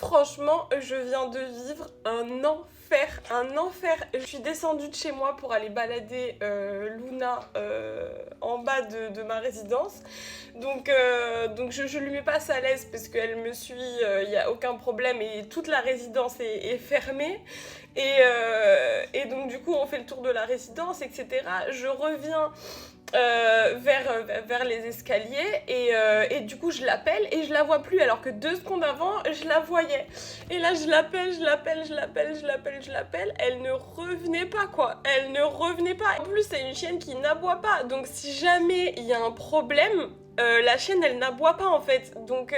franchement, je viens de vivre un enfer, un enfer. Je suis descendue de chez moi pour aller balader Luna en bas de ma résidence. Donc je lui mets pas ça à l'aise parce qu'elle me suit, il n'y a aucun problème et toute la résidence est fermée. Et donc du coup on fait le tour de la résidence, etc. Je reviens vers les escaliers et du coup je l'appelle et je la vois plus alors que 2 secondes avant je la voyais. Et là je l'appelle, elle ne revenait pas quoi, elle ne revenait pas. En plus c'est une chienne qui n'aboie pas, donc si jamais il y a un problème, la chienne elle n'aboie pas en fait. Donc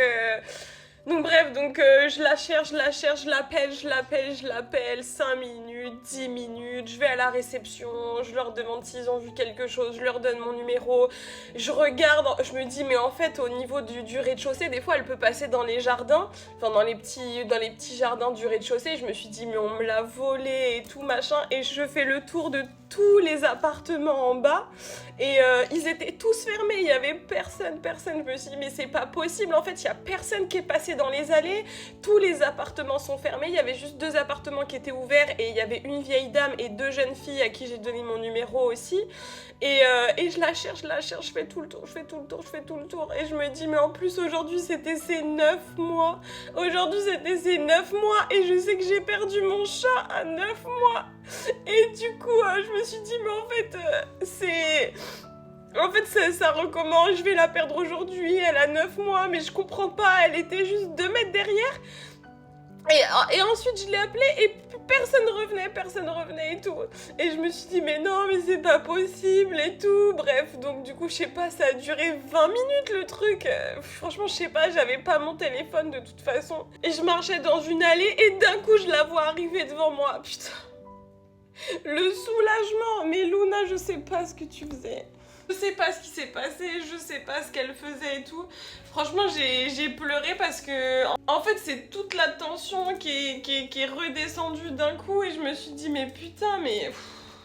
bref, je la cherche, je l'appelle, 5 minutes, 10 minutes, je vais à la réception, je leur demande s'ils ont vu quelque chose, je leur donne mon numéro, je regarde, je me dis mais en fait au niveau du rez-de-chaussée, des fois elle peut passer dans les jardins, enfin dans les petits jardins du rez-de-chaussée, je me suis dit mais on me l'a volé et tout machin, et je fais le tour de tous les appartements en bas, et ils étaient tous fermés, il y avait personne, je me suis dit mais c'est pas possible, en fait il y a personne qui est passé dans les allées, tous les appartements sont fermés, il y avait juste 2 appartements qui étaient ouverts et il y avait une vieille dame et 2 jeunes filles à qui j'ai donné mon numéro aussi, et je la cherche, je fais tout le tour, et je me dis mais en plus aujourd'hui c'était ses 9 mois, et je sais que j'ai perdu mon chat à 9 mois, et du coup je me suis dit mais en fait, ça recommence, je vais la perdre aujourd'hui, elle a 9 mois, mais je comprends pas, elle était juste 2 mètres derrière. Et ensuite, je l'ai appelée et personne revenait et tout. Et je me suis dit, mais non, mais c'est pas possible et tout. Bref, donc du coup, je sais pas, ça a duré 20 minutes le truc. Franchement, je sais pas, j'avais pas mon téléphone de toute façon. Et je marchais dans une allée et d'un coup, je la vois arriver devant moi. Putain. Le soulagement. Mais Luna, je sais pas ce que tu faisais. Je sais pas ce qui s'est passé, je sais pas ce qu'elle faisait et tout. Franchement, j'ai pleuré parce que... En fait, c'est toute la tension qui est redescendue d'un coup et je me suis dit, mais putain, mais...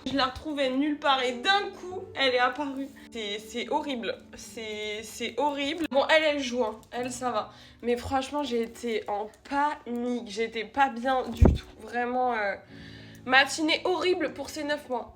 Je la retrouvais nulle part et d'un coup, elle est apparue. C'est horrible, c'est horrible. Bon, elle joue, hein. Elle, ça va. Mais franchement, j'ai été en panique, j'étais pas bien du tout. Vraiment, matinée horrible pour ces 9 mois.